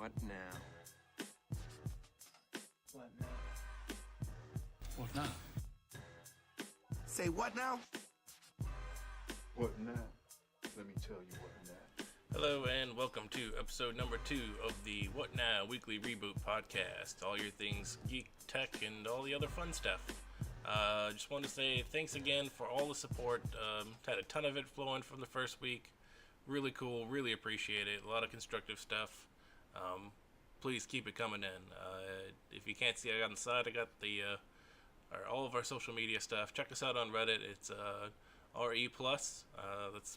What now? What now? What now? Say what now? What now? Let me tell you what now. Hello and welcome to episode number 2 of the What Now Weekly Reboot podcast. All your things geek, tech, and all the other fun stuff. Just want to say thanks again for all the support. Had a ton of it flowing from the first week. Really cool, really appreciate it. A lot of constructive stuff. Please keep it coming in. If you can't see, I got inside. I got the all of our social media stuff. Check us out on Reddit. It's RE+. That's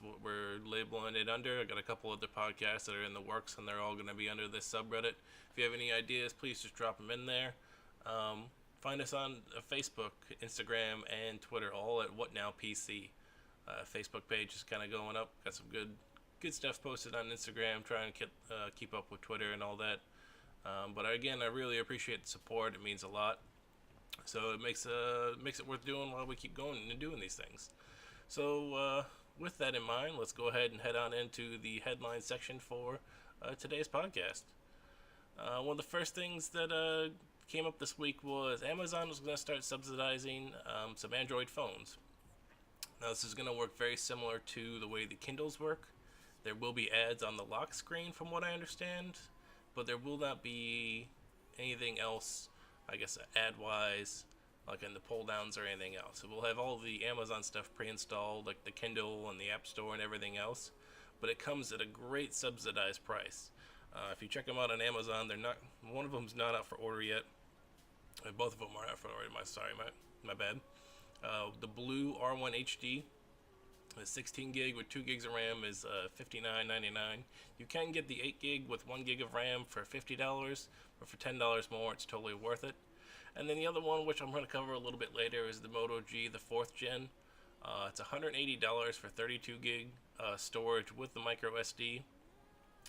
what we're labeling it under. I got a couple other podcasts that are in the works, and they're all going to be under this subreddit. If you have any ideas, please just drop them in there. Find us on Facebook, Instagram, and Twitter, all at What Now PC. Facebook page is kind of going up. Got some good stuff posted on Instagram. Trying to keep up with Twitter and all that. But again, I really appreciate the support. It means a lot. So it makes it worth doing while we keep going and doing these things. So with that in mind, let's go ahead and head on into the headline section for today's podcast. One of the first things that came up this week was Amazon was going to start subsidizing some Android phones. Now this is going to work very similar to the way the Kindles work. There will be ads on the lock screen from what I understand, but there will not be anything else, I guess, ad-wise, like in the pull-downs or anything else. So we'll have all the Amazon stuff pre-installed, like the Kindle and the App Store and everything else, but it comes at a great subsidized price. If you check them out on Amazon, one of them's not out for order yet. Both of them are out for order. My bad. The blue R1 HD, the 16 gig with 2 gigs of RAM is $59.99. You can get the 8 gig with 1 gig of RAM for $50, but for $10 more, it's totally worth it. And then the other one, which I'm going to cover a little bit later, is the Moto G, the 4th gen. It's $180 for 32 gig storage with the micro SD.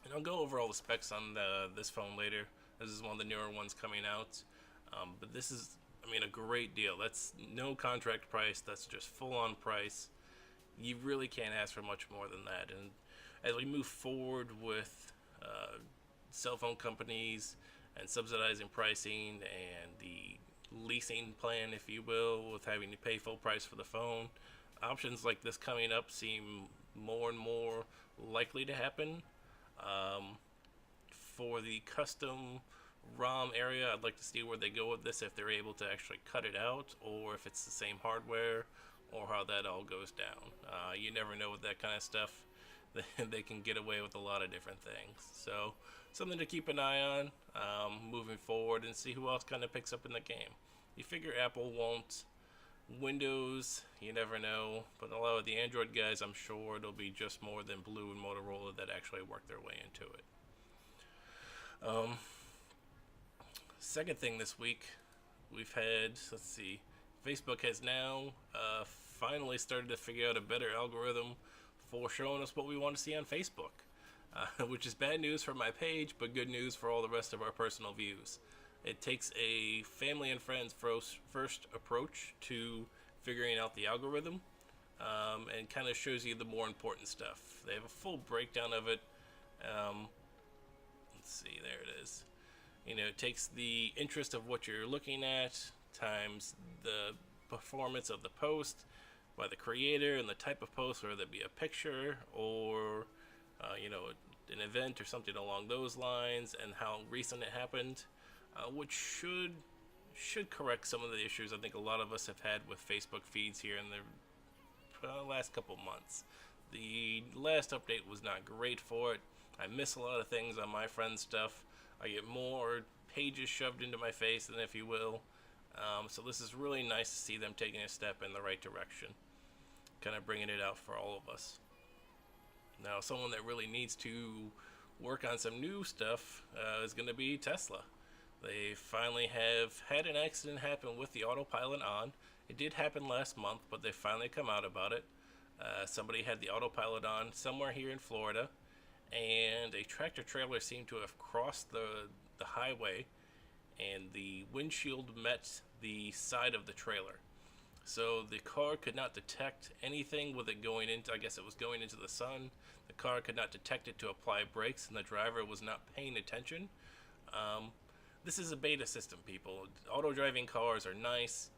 And I'll go over all the specs on this phone later. This is one of the newer ones coming out. But this is, a great deal. That's no contract price. That's just full-on price. You really can't ask for much more than that. And as we move forward with cell phone companies and subsidizing pricing and the leasing plan, if you will, with having to pay full price for the phone, options like this coming up seem more and more likely to happen. For the custom ROM area, I'd like to see where they go with this, if they're able to actually cut it out, or if it's the same hardware, or how that all goes down. You never know with that kind of stuff. They can get away with a lot of different things. So, something to keep an eye on moving forward, and see who else kind of picks up in the game. You figure Apple won't. Windows, you never know. But a lot of the Android guys, I'm sure it'll be just more than Blue and Motorola that actually work their way into it. Second thing this week, we've had, Facebook has now finally started to figure out a better algorithm for showing us what we want to see on Facebook, which is bad news for my page, but good news for all the rest of our personal views. It takes a family and friends first approach to figuring out the algorithm, and kind of shows you the more important stuff. They have a full breakdown of it. There it is. It takes the interest of what you're looking at times the performance of the post by the creator and the type of post, whether it be a picture or an event or something along those lines, and how recent it happened, which should correct some of the issues I think a lot of us have had with Facebook feeds here in the last couple months. The last update was not great for it. I miss a lot of things on my friend's stuff. I get more pages shoved into my face, than if you will. So this is really nice to see them taking a step in the right direction, kind of bringing it out for all of us. Now, someone that really needs to work on some new stuff is going to be Tesla. They finally have had an accident happen with the autopilot on. It did happen last month, but they finally come out about it. Somebody had the autopilot on somewhere here in Florida, and a tractor trailer seemed to have crossed the highway, and the windshield met the side of the trailer. So the car could not detect anything with it going into, I guess it was going into the sun. The car could not detect it to apply brakes, and the driver was not paying attention. Um, this is a beta system, people. Auto driving cars are nice.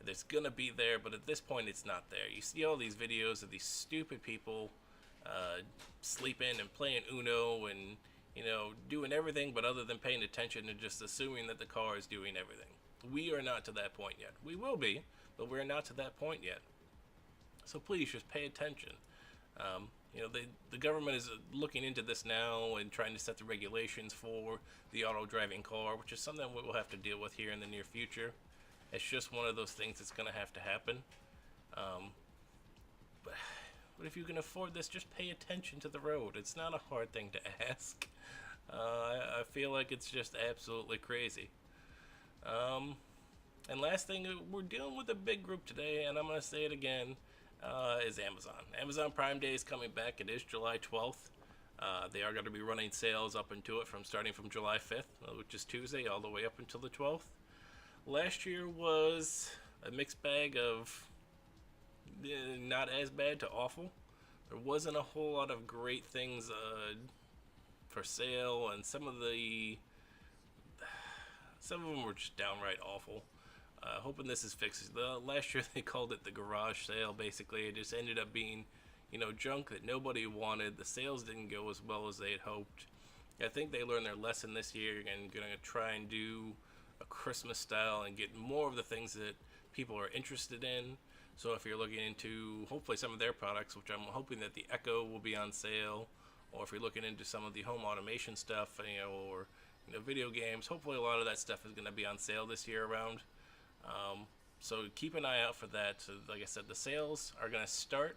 It's gonna be there, but at this point, it's not there. You see all these videos of these stupid people sleeping and playing Uno and, doing everything but other than paying attention and just assuming that the car is doing everything. We are not to that point yet. We will be, but we're not to that point yet. So please just pay attention. The government is looking into this now and trying to set the regulations for the auto driving car, which is something we will have to deal with here in the near future. It's just one of those things that's going to have to happen. But if you can afford this, just pay attention to the road. It's not a hard thing to ask. I feel like it's just absolutely crazy. And last thing, we're dealing with a big group today, and I'm going to say it again, is Amazon. Amazon Prime Day is coming back. It is July 12th. They are going to be running sales up into it starting from July 5th, which is Tuesday, all the way up until the 12th. Last year was a mixed bag of not as bad to awful. There wasn't a whole lot of great things for sale, and some of them were just downright awful. Hoping this is fixed. Last year they called it the garage sale. Basically, it just ended up being, junk that nobody wanted. The sales didn't go as well as they had hoped. I think they learned their lesson this year and going to try and do a Christmas style and get more of the things that people are interested in. So if you're looking into hopefully some of their products, which I'm hoping that the Echo will be on sale, or if you're looking into some of the home automation stuff, or video games, hopefully a lot of that stuff is going to be on sale this year around. So keep an eye out for that. So like I said, the sales are going to start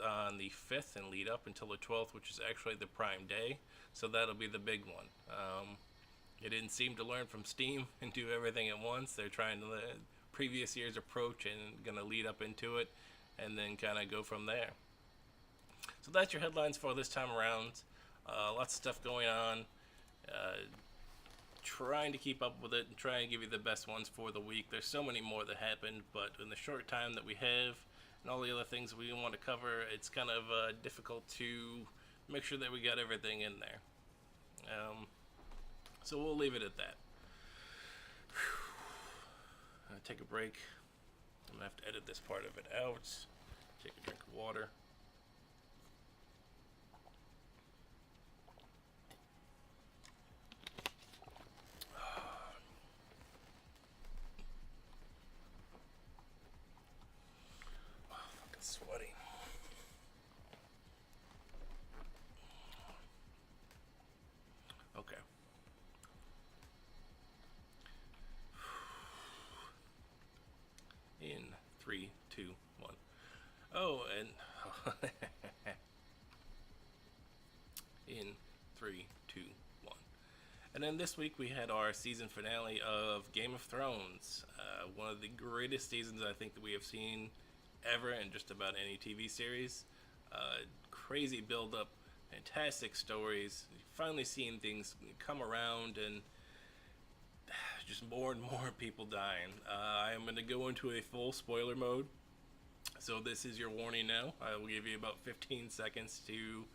on the 5th and lead up until the 12th, which is actually the Prime Day. So that'll be the big one. They didn't seem to learn from Steam and do everything at once. They're trying to previous year's approach and going to lead up into it and then kind of go from there. So that's your headlines for this time around. Lots of stuff going on. Trying to keep up with it and try and give you the best ones for the week. There's so many more that happened, but in the short time that we have and all the other things we want to cover, it's kind of difficult to make sure that we got everything in there. So we'll leave it at that. Take a break. I'm going to have to edit this part of it out. Take a drink of water. Fucking sweaty. Okay. In 3, 2, 1. Oh, and in 3, 2, 1. And then this week we had our season finale of Game of Thrones. One of the greatest seasons I think that we have seen ever in just about any TV series. Crazy build up, fantastic stories. Finally seeing things come around and just more and more people dying. I am going to go into a full spoiler mode. So this is your warning now. I will give you about 15 seconds to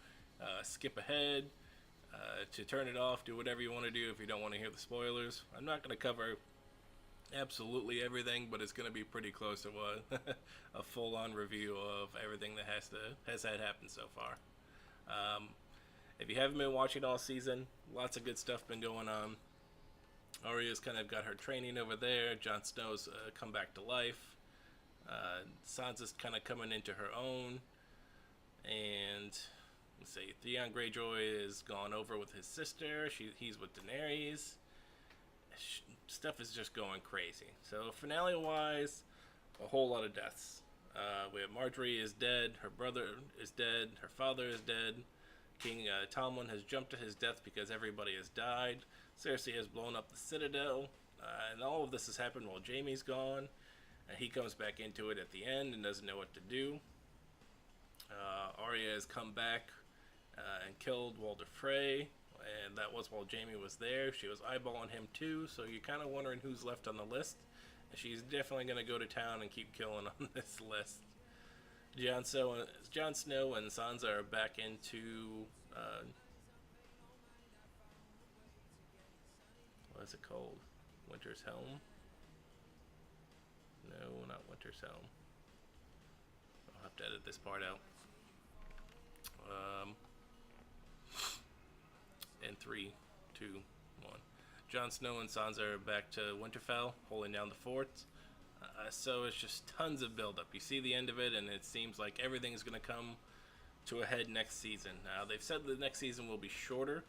skip ahead, to turn it off, do whatever you want to do if you don't want to hear the spoilers. I'm not going to cover absolutely everything, but it's going to be pretty close to a full-on review of everything that has had happened so far. If you haven't been watching all season, lots of good stuff been going on. Arya's kind of got her training over there. Jon Snow's come back to life. Sansa's kind of coming into her own. And let's see, Theon Greyjoy is gone over with his sister. He's with Daenerys. Stuff is just going crazy. So finale-wise, a whole lot of deaths. We have Marjorie is dead. Her brother is dead. Her father is dead. King Tomlin has jumped to his death because everybody has died. Cersei has blown up the Citadel, and all of this has happened while Jaime's gone, and he comes back into it at the end and doesn't know what to do. Arya has come back and killed Walder Frey, and that was while Jaime was there. She was eyeballing him too, so you're kind of wondering who's left on the list. she's definitely going to go to town and keep killing on this list. Jon Snow and Sansa are back into what is it called? Winter's Helm? No, not Winter's Helm. I'll have to edit this part out. In 3, 2, 1. Jon Snow and Sansa are back to Winterfell, holding down the fort. So it's just tons of buildup. You see the end of it, and it seems like everything's going to come to a head next season. Now, they've said the next season will be shorter,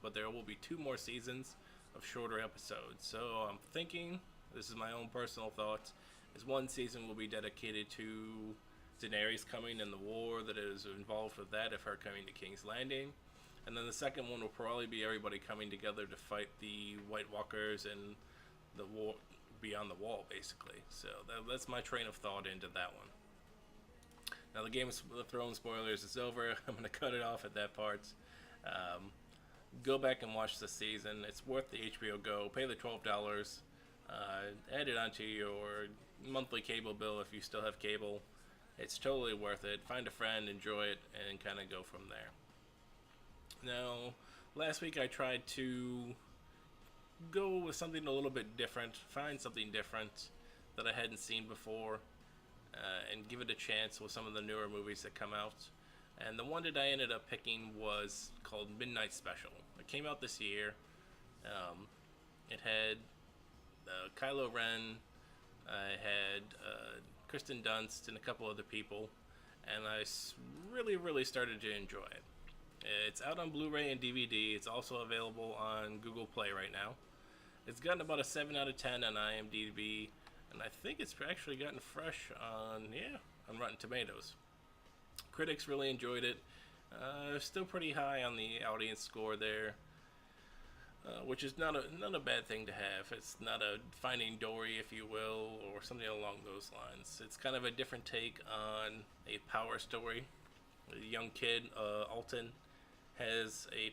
but there will be 2 more seasons of shorter episodes. So I'm thinking, this is my own personal thoughts, is one season will be dedicated to Daenerys coming and the war that is involved with that, of her coming to King's Landing. And then the second one will probably be everybody coming together to fight the White Walkers and the war beyond the wall, basically. So that's my train of thought into that one. Now, the Game of Thrones spoilers is over. I'm going to cut it off at that part. Go back and watch the season. It's worth the HBO Go. Pay the $12. Add it onto your monthly cable bill if you still have cable. It's totally worth it. Find a friend, enjoy it, and kind of go from there. Now, last week I tried to go with something a little bit different, find something different that I hadn't seen before, and give it a chance with some of the newer movies that come out. And the one that I ended up picking was called Midnight Special. It came out this year. It had Kylo Ren, I had Kristen Dunst, and a couple other people, and I really started to enjoy it. It's out on Blu-ray and DVD. It's also available on Google Play right now. It's gotten about a 7 out of 10 on IMDb, and I think it's actually gotten fresh on Rotten Tomatoes. Critics really enjoyed it. Still pretty high on the audience score there, which is not a bad thing to have. It's not a Finding Dory, if you will, or something along those lines. It's kind of a different take on a power story. A young kid, Alton, has a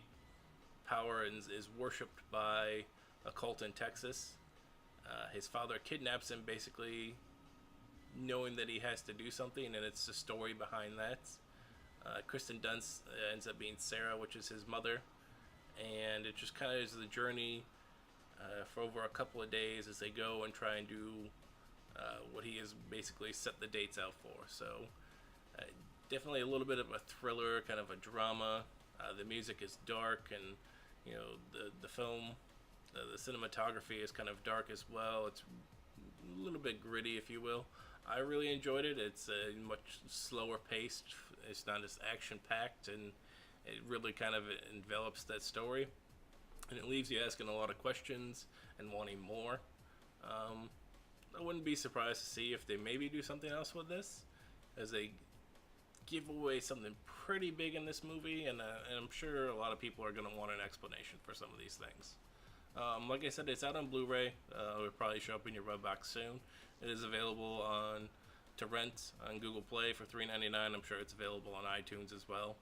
power and is worshipped by a cult in Texas. His father kidnaps him, basically knowing that he has to do something, and it's the story behind that. Kristen Dunst ends up being Sarah, which is his mother, and it just kind of is the journey for over a couple of days as they go and try and do what he has basically set the dates out for. So definitely a little bit of a thriller, kind of a drama. The music is dark, and the film, the cinematography is kind of dark as well. It's a little bit gritty, if you will. I really enjoyed it. It's much slower paced. It's not as action packed, and it really kind of envelops that story, and it leaves you asking a lot of questions and wanting more. I wouldn't be surprised to see if they maybe do something else with this, as they give away something pretty big in this movie, and I'm sure a lot of people are going to want an explanation for some of these things. Like I said, it's out on Blu-ray. It'll probably show up in your Redbox soon. It is available to rent on Google Play for $3.99. I'm sure it's available on iTunes as well.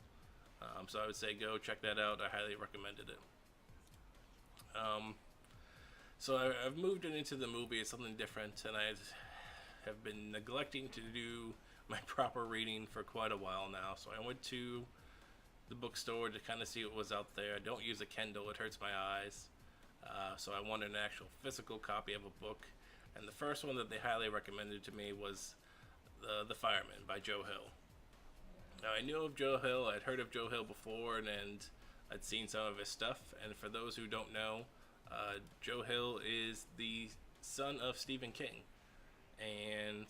So I would say go check that out. I highly recommended it. So I've moved it into the movie. It's something different, and I have been neglecting to do my proper reading for quite a while now. So I went to the bookstore to kind of see what was out there. I don't use a Kindle. It hurts my eyes. So I wanted an actual physical copy of a book. And the first one that they highly recommended to me was The Fireman by Joe Hill. Now, I knew of Joe Hill. I'd heard of Joe Hill before, and I'd seen some of his stuff. And for those who don't know, Joe Hill is the son of Stephen King. And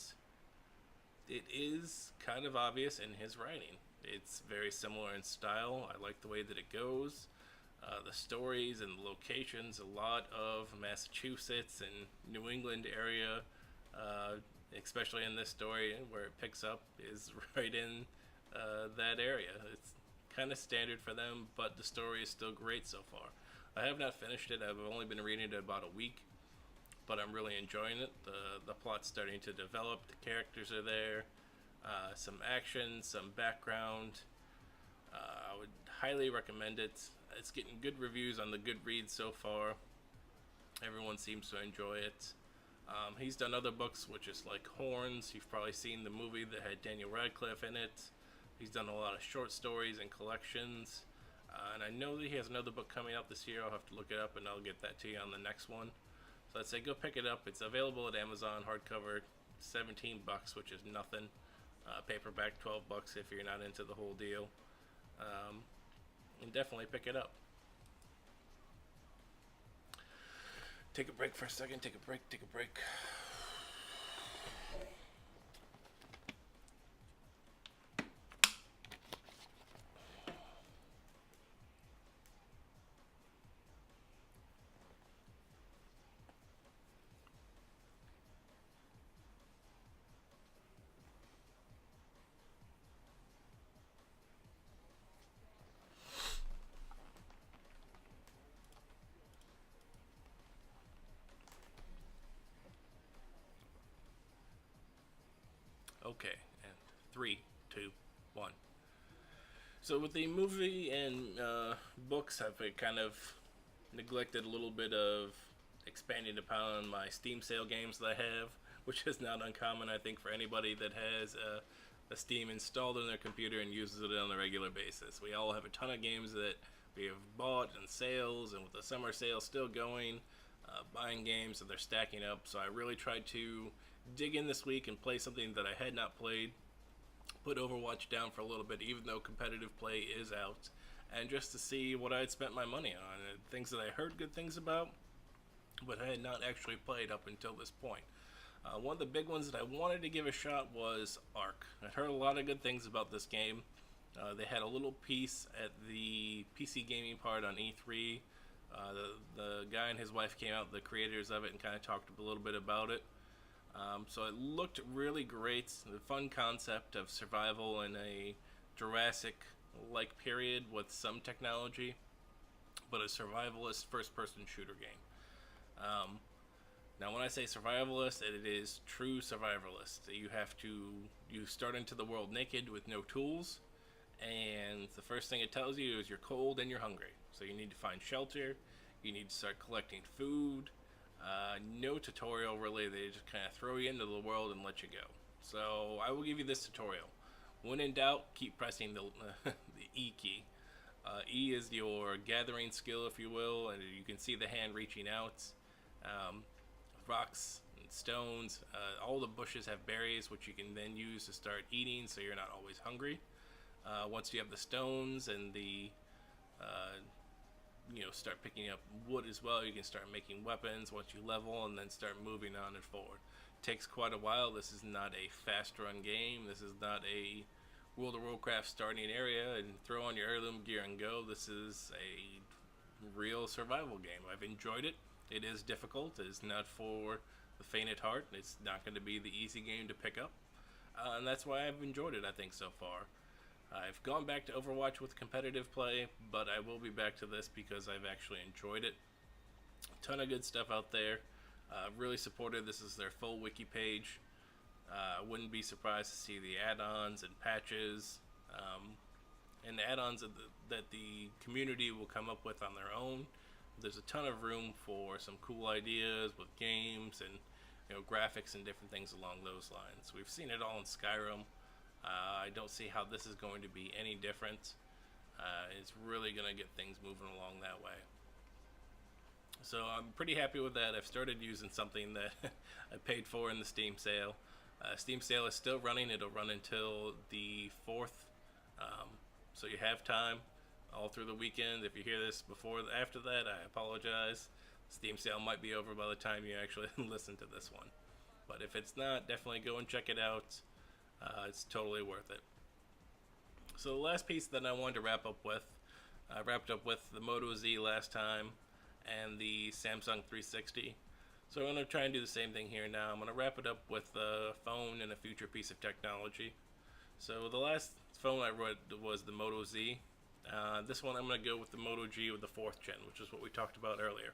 it is kind of obvious in his writing. It's very similar in style. I like the way that it goes. The stories and the locations, a lot of Massachusetts and New England area, especially in this story where it picks up, is right in that area. It's kind of standard for them, but the story is still great so far. I have not finished it. I've only been reading it about a week, but I'm really enjoying it. The plot's starting to develop. The characters are there. Some action, some background. I would highly recommend it. It's getting good reviews on the Goodreads so far. Everyone seems to enjoy it. He's done other books, which is like Horns. You've probably seen the movie that had Daniel Radcliffe in it. He's done a lot of short stories and collections. And I know that he has another book coming out this year. I'll have to look it up and I'll get that to you on the next one. So I'd say go pick it up. It's available at Amazon, hardcover, $17, which is nothing. Paperback, $12 if you're not into the whole deal. And definitely pick it up. Take a break for a second. Take a break. Okay, and 3, 2, 1. So with the movie and books, I've kind of neglected a little bit of expanding upon my Steam sale games that I have, which is not uncommon, I think, for anybody that has a Steam installed on their computer and uses it on a regular basis. We all have a ton of games that we have bought and sales, and with the summer sale still going, buying games and they're stacking up. So I really tried to dig in this week and play something that I had not played, put Overwatch down for a little bit, even though competitive play is out, and just to see what I had spent my money on, and things that I heard good things about, but I had not actually played up until this point. One of the big ones that I wanted to give a shot was Ark. I heard a lot of good things about this game. They had a little piece at the PC gaming part on E3. The guy and his wife came out, the creators of it, and kind of talked a little bit about it. So it looked really great. The fun concept of survival in a Jurassic-like period with some technology, but a survivalist first-person shooter game. Now, when I say survivalist, it is true survivalist. You start into the world naked with no tools, and the first thing it tells you is you're cold and you're hungry. So you need to find shelter, you need to start collecting food. No tutorial really, they just kind of throw you into the world and let you go. So I will give you this tutorial. When in doubt, keep pressing the E key. E is your gathering skill, if you will, and you can see the hand reaching out. Rocks and stones, all the bushes have berries which you can then use to start eating so you're not always hungry. Once you have the stones and the start picking up wood as well, you can start making weapons once you level and then start moving on and forward. It takes quite a while. This is not a fast run game. This is not a World of Warcraft starting area and throw on your heirloom gear and go. This is a real survival game. I've enjoyed it. It is difficult. It is not for the faint at heart. It's not going to be the easy game to pick up. And that's why I've enjoyed it, I think, so far. I've gone back to Overwatch with competitive play, but I will be back to this because I've actually enjoyed it. A ton of good stuff out there. Really supported. This is their full wiki page. Wouldn't be surprised to see the add-ons and patches and the add-ons that the community will come up with on their own. There's a ton of room for some cool ideas with games and graphics and different things along those lines. We've seen it all in Skyrim. I don't see how this is going to be any different. It's really going to get things moving along that way. So I'm pretty happy with that. I've started using something that I paid for in the Steam sale. Steam sale is still running. It'll run until the 4th. So you have time all through the weekend. If you hear this before or after that, I apologize. Steam sale might be over by the time you actually listen to this one. But if it's not, definitely go and check it out. It's totally worth it. So the last piece that I wanted to wrap up with, I wrapped up with the Moto Z last time and the Samsung 360. So I'm going to try and do the same thing here now. I'm going to wrap it up with a phone and a future piece of technology. So the last phone I read was the Moto Z. This one I'm going to go with the Moto G with the 4th gen, which is what we talked about earlier.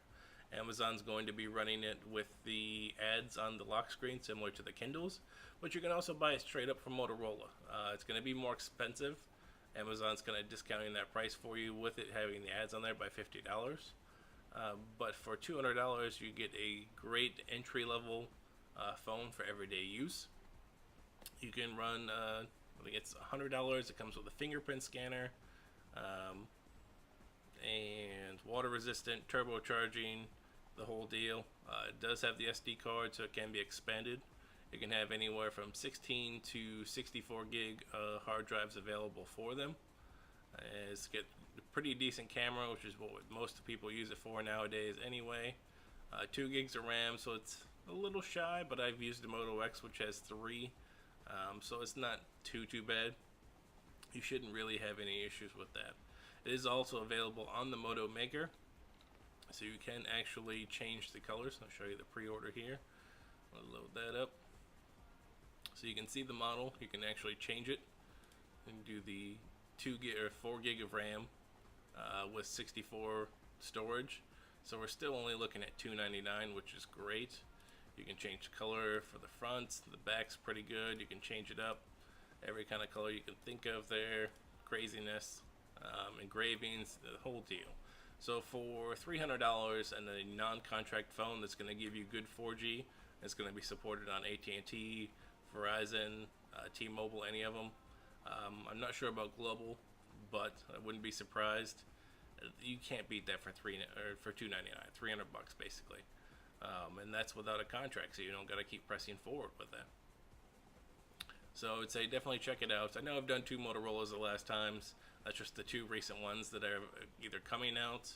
Amazon's going to be running it with the ads on the lock screen, similar to the Kindles, but you can also buy it straight up from Motorola. It's going to be more expensive. Amazon's going to discounting that price for you with it having the ads on there by $50. But for $200, you get a great entry-level phone for everyday use. You can run, I think it's $100. It comes with a fingerprint scanner, and water resistant, turbocharging, the whole deal. It does have the SD card, so it can be expanded. You can have anywhere from 16 to 64 gig hard drives available for them. It's got a pretty decent camera, which is what most people use it for nowadays anyway. 2 gigs of RAM, so it's a little shy, but I've used the Moto X, which has 3, so it's not too bad. You shouldn't really have any issues with that. It is also available on the Moto Maker, so you can actually change the colors. I'll show you the pre-order here. I'll load that up. So you can see the model. You can actually change it and do the 2 gig or 4 gig of RAM with 64 storage. So we're still only looking at $299, which is great. You can change the color for the front. The back's pretty good. You can change it up every kind of color you can think of there. Craziness, engravings, the whole deal. So for $300 and a non-contract phone that's going to give you good 4G, it's going to be supported on AT&T, Verizon, T-Mobile, any of them. I'm not sure about global, but I wouldn't be surprised. You can't beat that for $299, $300 basically, and that's without a contract, so you don't got to keep pressing forward with that. So I would say definitely check it out. I know I've done 2 Motorola's the last times. That's just the 2 recent ones that are either coming out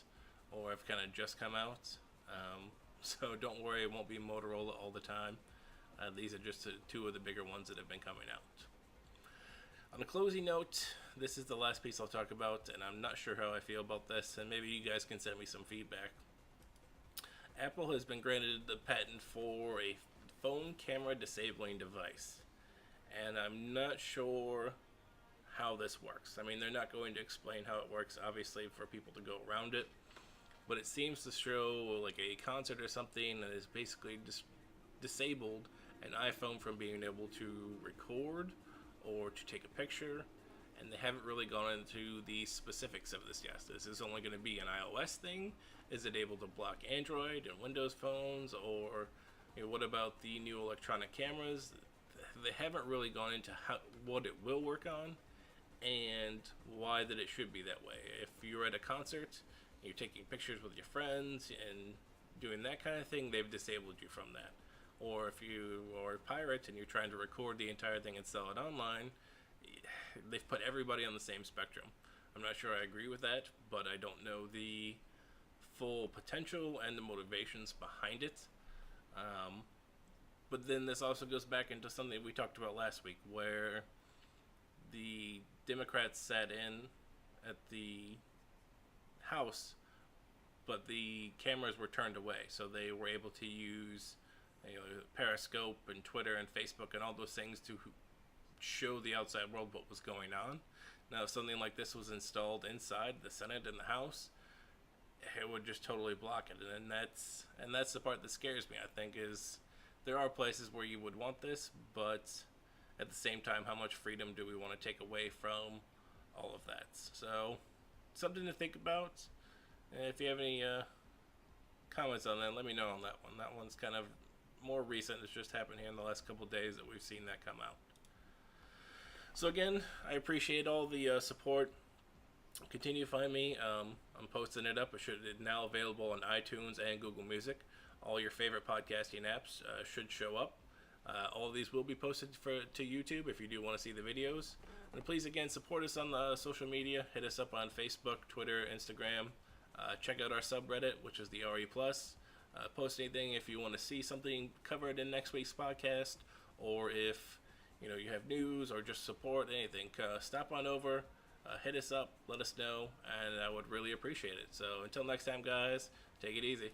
or have kind of just come out. So don't worry, it won't be Motorola all the time. These are just 2 of the bigger ones that have been coming out. On a closing note, this is the last piece I'll talk about, and I'm not sure how I feel about this, and maybe you guys can send me some feedback. Apple has been granted the patent for a phone camera disabling device, and I'm not sure how this works. I mean, they're not going to explain how it works, obviously, for people to go around it, but it seems to show like a concert or something that is basically disabled an iPhone from being able to record or to take a picture, and they haven't really gone into the specifics of this yet. Is this only going to be an iOS thing? Is it able to block Android and Windows phones, or what about the new electronic cameras? They haven't really gone into what it will work on and why that it should be that way. If you're at a concert, you're taking pictures with your friends and doing that kind of thing, they've disabled you from that. Or if you are a pirate and you're trying to record the entire thing and sell it online, they've put everybody on the same spectrum. I'm not sure I agree with that, but I don't know the full potential and the motivations behind it. But then this also goes back into something we talked about last week, where the Democrats sat in at the House, but the cameras were turned away, so they were able to use Periscope and Twitter and Facebook and all those things to show the outside world what was going on. Now, if something like this was installed inside the Senate and the House, it would just totally block it, and that's the part that scares me. I think is there are places where you would want this, but at the same time, how much freedom do we want to take away from all of that? So, something to think about. And if you have any comments on that, let me know on that one. That one's kind of more recent. It's just happened here in the last couple of days that we've seen that come out. So again, I appreciate all the support. Continue to find me. I'm posting it up. It's now available on iTunes and Google Music. All your favorite podcasting apps should show up. All of these will be posted to YouTube if you do want to see the videos. And please, again, support us on the social media. Hit us up on Facebook, Twitter, Instagram. Check out our subreddit, which is the RE+. Post anything if you want to see something covered in next week's podcast, or if you have news or just support anything. Stop on over, hit us up, let us know, and I would really appreciate it. So until next time, guys, take it easy.